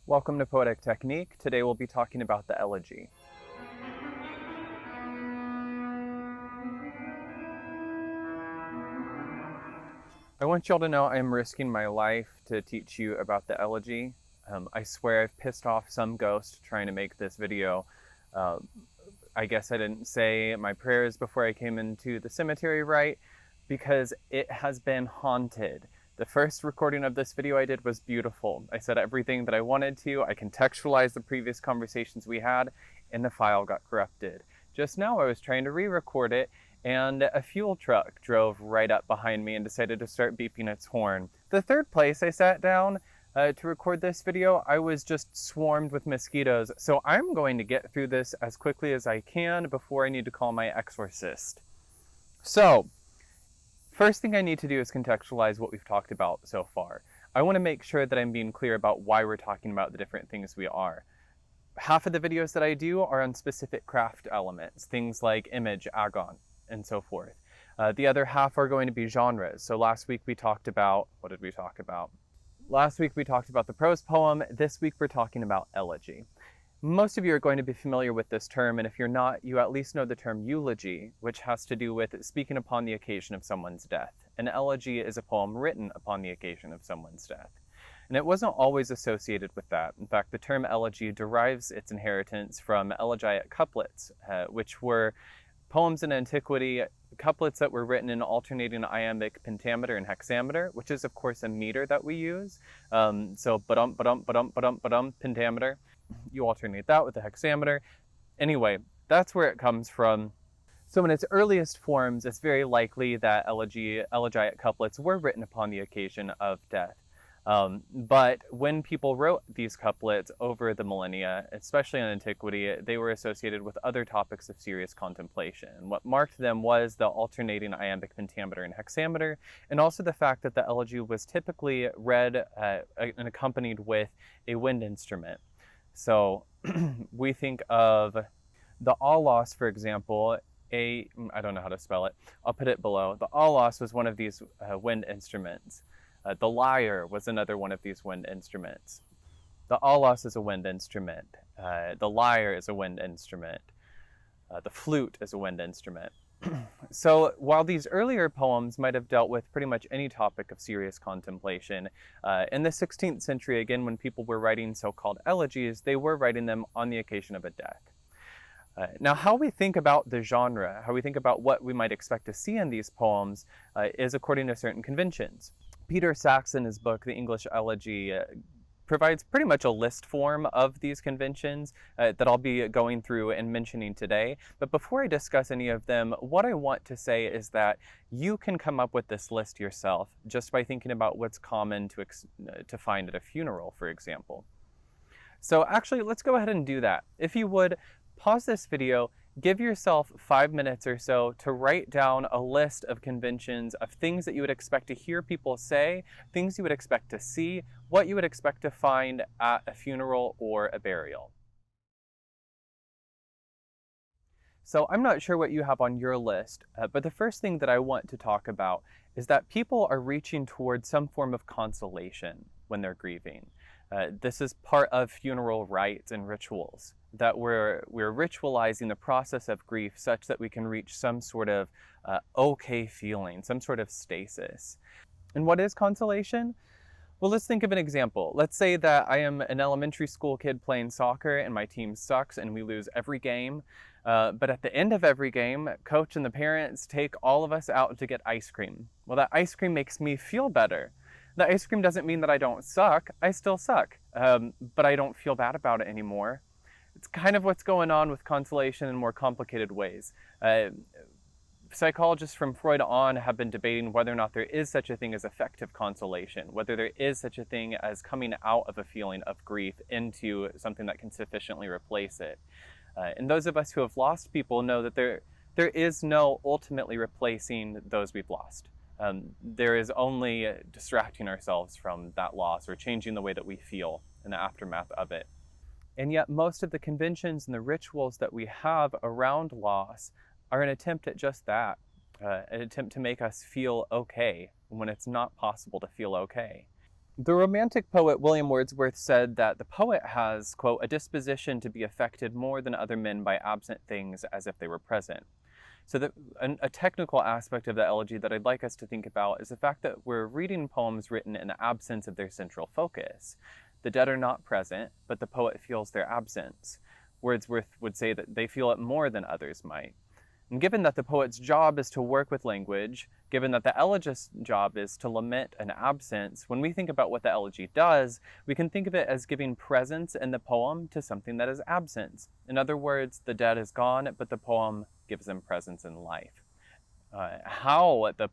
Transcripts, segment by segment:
Welcome to Poetic Technique. Today we'll be talking about the Elegy. I want y'all to know I am risking my life to teach you about the Elegy. I swear I've pissed off some ghost trying to make this video. I guess I didn't say my prayers before I came into the cemetery right, because it has been haunted. The first recording of this video I did was beautiful. I said everything that I wanted to. I contextualized the previous conversations we had, and the file got corrupted. Just now I was trying to re-record it, and a fuel truck drove right up behind me and decided to start beeping its horn. The third place I sat down to record this video, I was just swarmed with mosquitoes, so I'm going to get through this as quickly as I can before I need to call my exorcist. So, first thing I need to do is contextualize what we've talked about so far. I want to make sure that I'm being clear about why we're talking about the different things we are. Half of the videos that I do are on specific craft elements, things like image, agon, and so forth. The other half are going to be genres. So last week we talked about, what did we talk about? Last week we talked about the prose poem. This week we're talking about elegy. Most of you are going to be familiar with this term, and if you're not, you at least know the term eulogy, which has to do with speaking upon the occasion of someone's death. An elegy is a poem written upon the occasion of someone's death. And it wasn't always associated with that. In fact, the term elegy derives its inheritance from elegiac couplets, which were poems in antiquity, couplets that were written in alternating iambic pentameter and hexameter, which is of course a meter that we use. So ba-dum, ba-dum, ba-dum, ba-dum, ba-dum, pentameter. You alternate that with the hexameter. Anyway, that's where it comes from. So in its earliest forms, it's very likely that elegiac couplets were written upon the occasion of death. But when people wrote these couplets over the millennia, especially in antiquity, they were associated with other topics of serious contemplation. What marked them was the alternating iambic pentameter and hexameter, and also the fact that the elegy was typically read and accompanied with a wind instrument. So we think of the aulos, for example, I don't know how to spell it. I'll put it below. The aulos was one of these wind instruments. The lyre was another one of these wind instruments. The aulos is a wind instrument. The lyre is a wind instrument. The flute is a wind instrument. So while these earlier poems might have dealt with pretty much any topic of serious contemplation, in the 16th century, again, when people were writing so-called elegies, they were writing them on the occasion of a death. Now, how we think about the genre, how we think about what we might expect to see in these poems, is according to certain conventions. Peter Sachs, in his book, The English Elegy, provides pretty much a list form of these conventions that I'll be going through and mentioning today. But before I discuss any of them, what I want to say is that you can come up with this list yourself just by thinking about what's common to find at a funeral, for example. So actually, let's go ahead and do that. If you would, pause this video, give yourself 5 minutes or so to write down a list of conventions of things that you would expect to hear people say, things you would expect to see, what you would expect to find at a funeral or a burial. So I'm not sure what you have on your list, but the first thing that I want to talk about is that people are reaching towards some form of consolation when they're grieving. This is part of funeral rites and rituals, that we're ritualizing the process of grief such that we can reach some sort of okay feeling, some sort of stasis. And what is consolation? Well, let's think of an example. Let's say that I am an elementary school kid playing soccer and my team sucks and we lose every game. But at the end of every game, coach and the parents take all of us out to get ice cream. Well, that ice cream makes me feel better. The ice cream doesn't mean that I don't suck. I still suck, but I don't feel bad about it anymore. It's kind of what's going on with consolation in more complicated ways. Psychologists from Freud on have been debating whether or not there is such a thing as affective consolation, whether there is such a thing as coming out of a feeling of grief into something that can sufficiently replace it. And those of us who have lost people know that there is no ultimately replacing those we've lost. There is only distracting ourselves from that loss or changing the way that we feel in the aftermath of it. And yet most of the conventions and the rituals that we have around loss are an attempt at just that, an attempt to make us feel okay when it's not possible to feel okay. The Romantic poet William Wordsworth said that the poet has, quote, a disposition to be affected more than other men by absent things as if they were present. So a technical aspect of the elegy that I'd like us to think about is the fact that we're reading poems written in the absence of their central focus. The dead are not present, but the poet feels their absence. Wordsworth would say that they feel it more than others might. And given that the poet's job is to work with language, given that the elegist's job is to lament an absence, when we think about what the elegy does, we can think of it as giving presence in the poem to something that is absent. In other words, the dead is gone, but the poem gives them presence in life. How the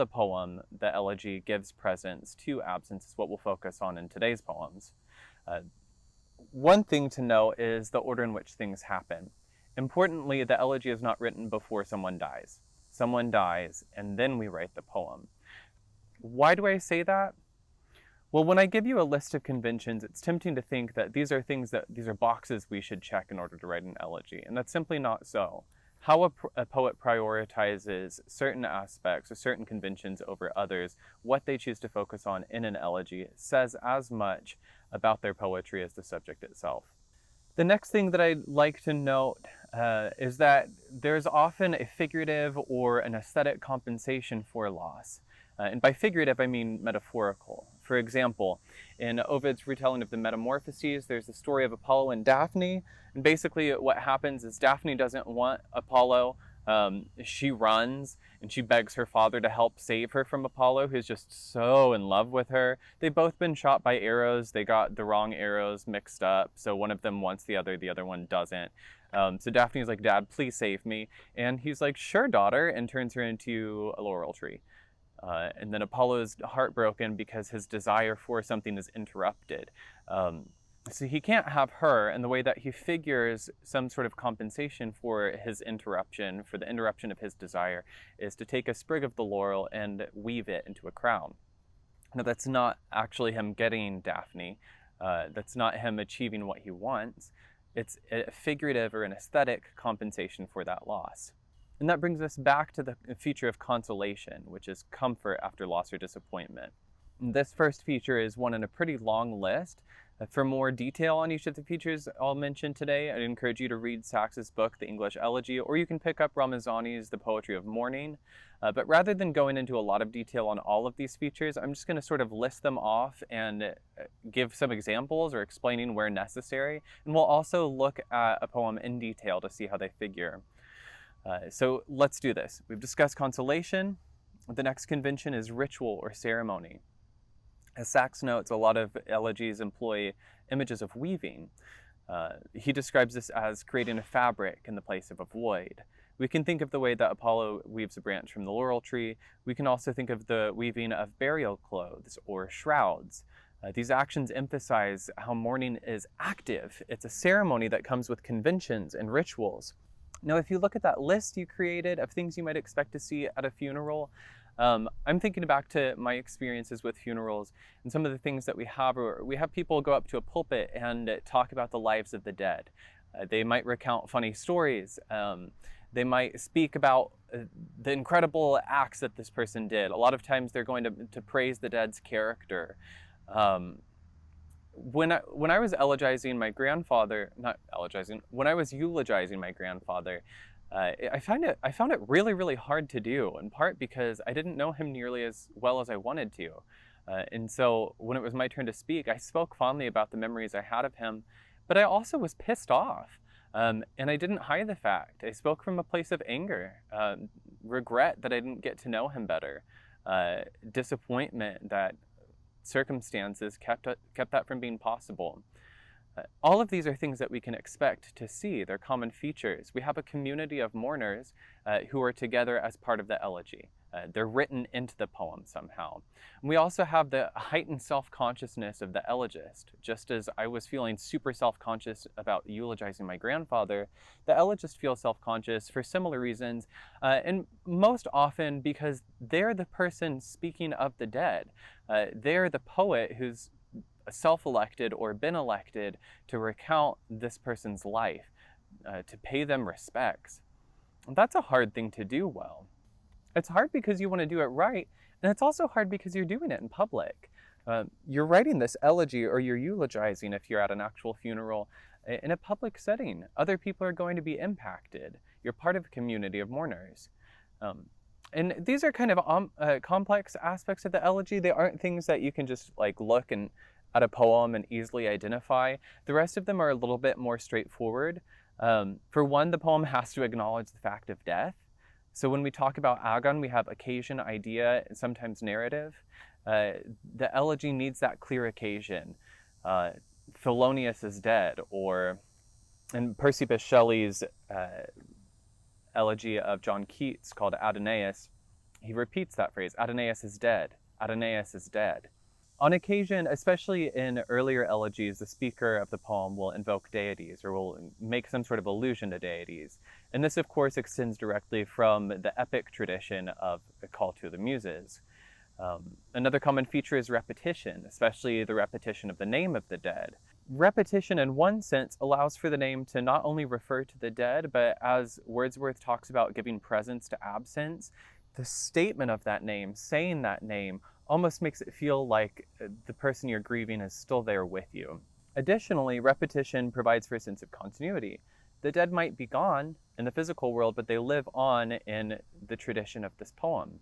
poem, the elegy, gives presence to absence is what we'll focus on in today's poems. One thing to note is the order in which things happen. Importantly, the elegy is not written before someone dies. Someone dies, and then we write the poem. Why do I say that? Well, when I give you a list of conventions, it's tempting to think that these are boxes we should check in order to write an elegy, and that's simply not so. How a poet prioritizes certain aspects or certain conventions over others, what they choose to focus on in an elegy, says as much about their poetry as the subject itself. The next thing that I'd like to note is that there's often a figurative or an aesthetic compensation for loss. And by figurative, I mean metaphorical. For example, in Ovid's retelling of the Metamorphoses, there's the story of Apollo and Daphne. And basically what happens is Daphne doesn't want Apollo. She runs and she begs her father to help save her from Apollo, who's just so in love with her. They've both been shot by arrows. They got the wrong arrows mixed up. So one of them wants the other one doesn't. So Daphne's like, Dad, please save me. And he's like, sure, daughter, and turns her into a laurel tree. And then Apollo is heartbroken because his desire for something is interrupted. So he can't have her, and the way that he figures some sort of compensation for his interruption, for the interruption of his desire, is to take a sprig of the laurel and weave it into a crown. Now, that's not actually him getting Daphne. That's not him achieving what he wants. It's a figurative or an aesthetic compensation for that loss. And that brings us back to the feature of consolation, which is comfort after loss or disappointment. And this first feature is one in a pretty long list. For more detail on each of the features I'll mention today, I'd encourage you to read Saxe's book, The English Elegy, or you can pick up Ramazani's The Poetry of Mourning. But rather than going into a lot of detail on all of these features, I'm just going to sort of list them off and give some examples or explaining where necessary. And we'll also look at a poem in detail to see how they figure. So let's do this. We've discussed consolation. The next convention is ritual or ceremony. As Saxe notes, a lot of elegies employ images of weaving. He describes this as creating a fabric in the place of a void. We can think of the way that Apollo weaves a branch from the laurel tree. We can also think of the weaving of burial clothes or shrouds. These actions emphasize how mourning is active. It's a ceremony that comes with conventions and rituals. Now, if you look at that list you created of things you might expect to see at a funeral, I'm thinking back to my experiences with funerals and some of the things that we have people go up to a pulpit and talk about the lives of the dead. They might recount funny stories. They might speak about the incredible acts that this person did. A lot of times they're going to praise the dead's character. When I was eulogizing my grandfather, when I was eulogizing my grandfather, I found it really, really hard to do, in part because I didn't know him nearly as well as I wanted to. And so when it was my turn to speak, I spoke fondly about the memories I had of him, but I also was pissed off. And I didn't hide the fact. I spoke from a place of anger, regret that I didn't get to know him better, disappointment that circumstances kept that from being possible. All of these are things that we can expect to see. They're common features. We have a community of mourners who are together as part of the elegy. They're written into the poem somehow. And we also have the heightened self-consciousness of the elegist. Just as I was feeling super self-conscious about eulogizing my grandfather, the elegist feels self-conscious for similar reasons, and most often because they're the person speaking of the dead. They're the poet who's self-elected or been elected to recount this person's life, to pay them respects. And that's a hard thing to do well. It's hard because you want to do it right, and it's also hard because you're doing it in public. You're writing this elegy, or you're eulogizing if you're at an actual funeral in a public setting. Other people are going to be impacted. You're part of a community of mourners. Um, and these are kind of complex aspects of the elegy. They aren't things that you can just like look and at a poem and easily identify. The rest of them are a little bit more straightforward. For one, the poem has to acknowledge the fact of death. So when we talk about agon, we have occasion, idea, and sometimes narrative. The elegy needs that clear occasion. Thelonious is dead, or in Percy Bysshe Shelley's elegy of John Keats called Adonais, he repeats that phrase, Adonais is dead, Adonais is dead. On occasion, especially in earlier elegies, the speaker of the poem will invoke deities or will make some sort of allusion to deities. And this, of course, extends directly from the epic tradition of the call to the muses. Another common feature is repetition, especially the repetition of the name of the dead. Repetition, in one sense, allows for the name to not only refer to the dead, but as Wordsworth talks about giving presence to absence, the statement of that name, saying that name, almost makes it feel like the person you're grieving is still there with you. Additionally, repetition provides for a sense of continuity. The dead might be gone in the physical world, but they live on in the tradition of this poem.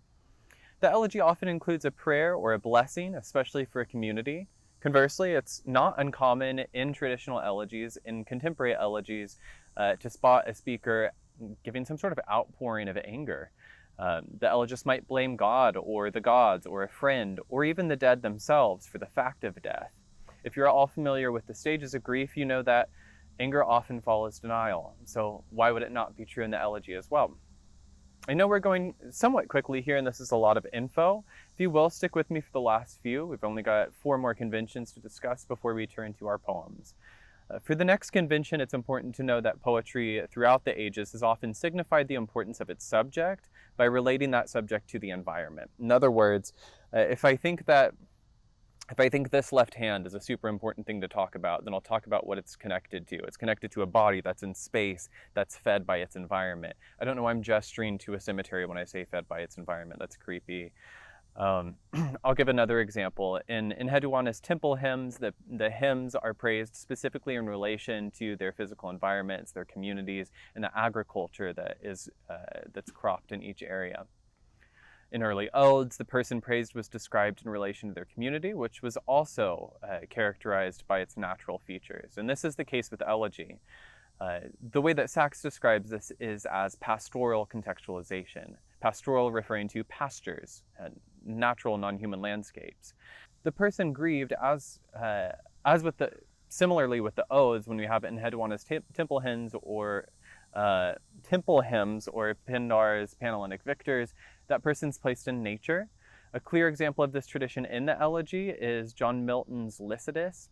The elegy often includes a prayer or a blessing, especially for a community. Conversely, it's not uncommon in traditional elegies, in contemporary elegies, to spot a speaker giving some sort of outpouring of anger. The elegist might blame God or the gods or a friend or even the dead themselves for the fact of death. If you're all familiar with the stages of grief, you know that anger often follows denial. So why would it not be true in the elegy as well? I know we're going somewhat quickly here, and this is a lot of info. If you will, stick with me for the last few. We've only got 4 more conventions to discuss before we turn to our poems. For the next convention, it's important to know that poetry throughout the ages has often signified the importance of its subject by relating that subject to the environment. In other words, if I think this left hand is a super important thing to talk about, then I'll talk about what it's connected to. It's connected to a body that's in space, that's fed by its environment. I don't know why I'm gesturing to a cemetery when I say fed by its environment. That's creepy. I'll give another example. In Hedwana's temple hymns, the hymns are praised specifically in relation to their physical environments, their communities, and the agriculture that's cropped in each area. In early odes, the person praised was described in relation to their community, which was also characterized by its natural features. And this is the case with elegy. The way that Sachs describes this is as pastoral contextualization. Pastoral referring to pastures, natural non-human landscapes. The person grieved similarly with the odes, when we have it in Hedwana's temple hymns or Pindar's Panhellenic victors, that person's placed in nature. A clear example of this tradition in the elegy is John Milton's Lycidas.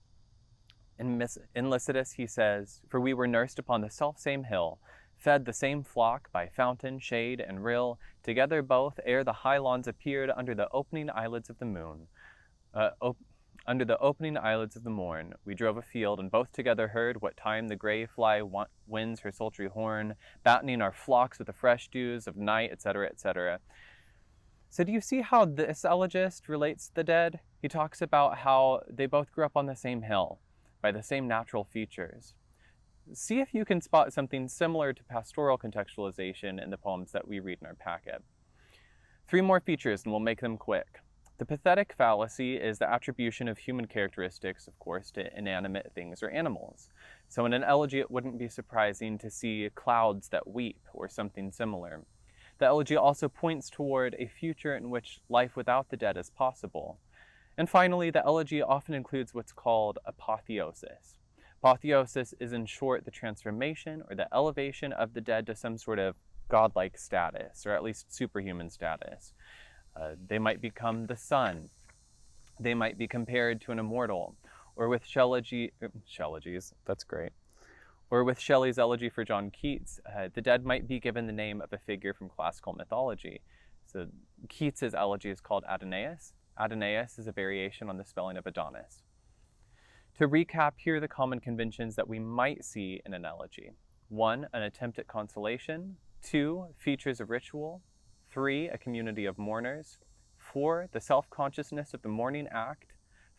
In Lycidas, he says, "For we were nursed upon the self-same hill, fed the same flock by fountain, shade, and rill, together both, ere the high lawns appeared under the opening eyelids of the moon. Under the opening eyelids of the morn, we drove afield, and both together heard what time the grey fly winds her sultry horn, battening our flocks with the fresh dews of night," etc., etc. So do you see how this elegist relates to the dead? He talks about how they both grew up on the same hill, by the same natural features. See if you can spot something similar to pastoral contextualization in the poems that we read in our packet. 3 more features, and we'll make them quick. The pathetic fallacy is the attribution of human characteristics, of course, to inanimate things or animals. So in an elegy, it wouldn't be surprising to see clouds that weep or something similar. The elegy also points toward a future in which life without the dead is possible. And finally, the elegy often includes what's called apotheosis. Apotheosis is, in short, the transformation or the elevation of the dead to some sort of godlike status, or at least superhuman status. They might become the sun. They might be compared to an immortal. Or with Shelley's, that's great. Or with Shelley's elegy for John Keats, the dead might be given the name of a figure from classical mythology. So Keats's elegy is called Adonais. Adonais is a variation on the spelling of Adonis. To recap, here are the common conventions that we might see in an elegy. 1, an attempt at consolation. 2, features of ritual. 3, a community of mourners. 4, the self-consciousness of the mourning act.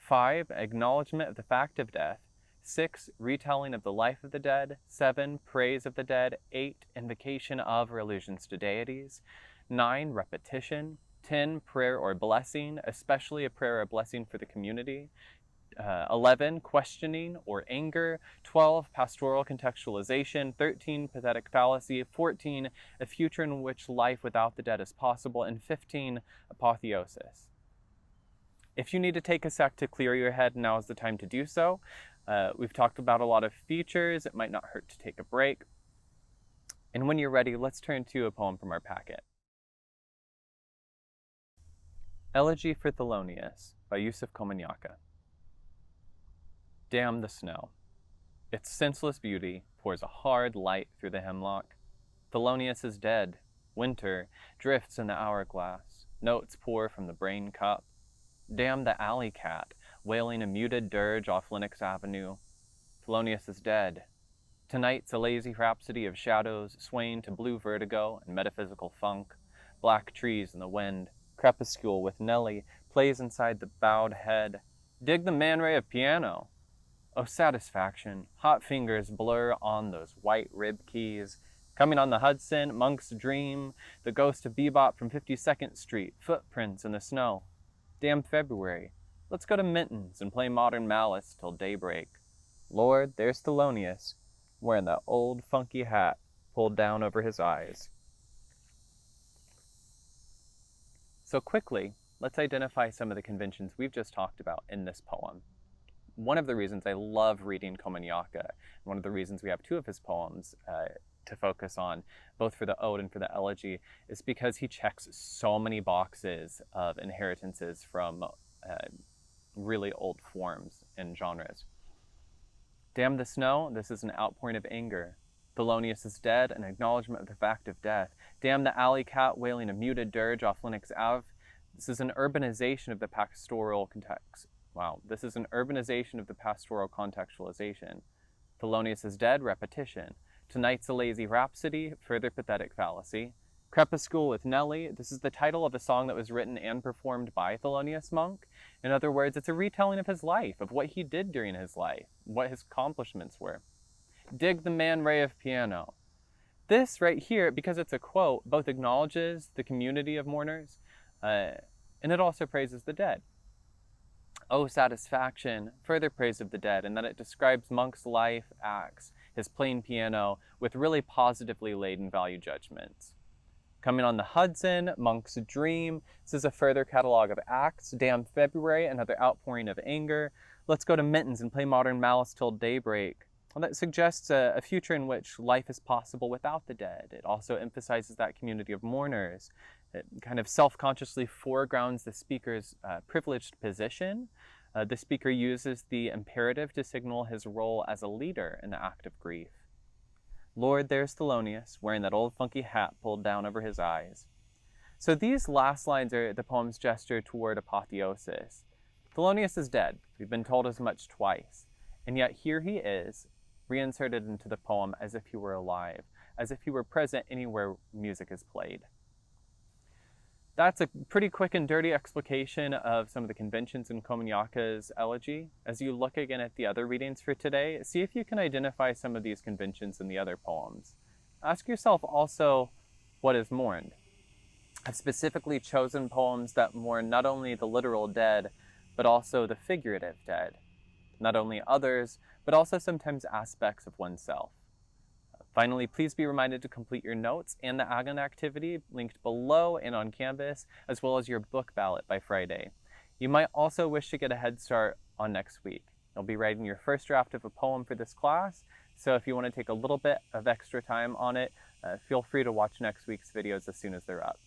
5. Acknowledgement of the fact of death. 6. Retelling of the life of the dead. 7. Praise of the dead. 8. Invocation of or allusions to deities. 9. Repetition. 10. Prayer or blessing, especially a prayer or blessing for the community. 11. Questioning or anger. 12. Pastoral contextualization. 13. Pathetic fallacy. 14. A future in which life without the dead is possible. And 15. Apotheosis. If you need to take a sec to clear your head, now is the time to do so. We've talked about a lot of features. It might not hurt to take a break. And when you're ready, let's turn to a poem from our packet. Elegy for Thelonious by Yusuf Komunyakaa. Damn the snow. Its senseless beauty pours a hard light through the hemlock. Thelonious is dead. Winter drifts in the hourglass. Notes pour from the brain cup. Damn the alley cat, wailing a muted dirge off Lenox Avenue. Thelonious is dead. Tonight's a lazy rhapsody of shadows swaying to blue vertigo and metaphysical funk. Black trees in the wind. Crepuscule with Nelly plays inside the bowed head. Dig the Man Ray of piano. Oh, satisfaction. Hot fingers blur on those white rib keys. Coming on the Hudson, Monk's Dream, the ghost of Bebop from 52nd Street, footprints in the snow. Damn February. Let's go to Minton's and play Modern Malice till daybreak. Lord, there's Thelonious, wearing that old funky hat pulled down over his eyes. So quickly, let's identify some of the conventions we've just talked about in this poem. One of the reasons I love reading Komunyakaa, and one of the reasons we have two of his poems to focus on, both for the ode and for the elegy, is because he checks so many boxes of inheritances from really old forms and genres. Damn the snow, this is an outpouring of anger. Thelonious is dead, an acknowledgement of the fact of death. Damn the alley cat wailing a muted dirge off Lenox Ave. This is an urbanization of the pastoral context. Wow, this is an urbanization of the pastoral contextualization. Thelonious is dead, repetition. Tonight's a lazy rhapsody, further pathetic fallacy. Crepuscule with Nelly, this is the title of a song that was written and performed by Thelonious Monk. In other words, it's a retelling of his life, of what he did during his life, what his accomplishments were. Dig the Man Ray of piano. This right here, because it's a quote, both acknowledges the community of mourners, and it also praises the dead. Oh, satisfaction, further praise of the dead, and that it describes Monk's life, acts, his playing piano, with really positively laden value judgments. Coming on the Hudson, Monk's Dream. This is a further catalog of acts. Damn February, another outpouring of anger. Let's go to Minton's and play Modern Malice till daybreak. Well, that suggests a future in which life is possible without the dead. It also emphasizes that community of mourners. It kind of self-consciously foregrounds the speaker's privileged position. The speaker uses the imperative to signal his role as a leader in the act of grief. Lord, there's Thelonious, wearing that old funky hat pulled down over his eyes. So these last lines are the poem's gesture toward apotheosis. Thelonious is dead. We've been told as much twice. And yet here he is, reinserted into the poem as if he were alive, as if he were present anywhere music is played. That's a pretty quick and dirty explication of some of the conventions in Komunyakaa's elegy. As you look again at the other readings for today, see if you can identify some of these conventions in the other poems. Ask yourself also, what is mourned? I've specifically chosen poems that mourn not only the literal dead, but also the figurative dead. Not only others, but also sometimes aspects of oneself. Finally, please be reminded to complete your notes and the Agon activity linked below and on Canvas, as well as your book ballot by Friday. You might also wish to get a head start on next week. You'll be writing your first draft of a poem for this class, so if you want to take a little bit of extra time on it, feel free to watch next week's videos as soon as they're up.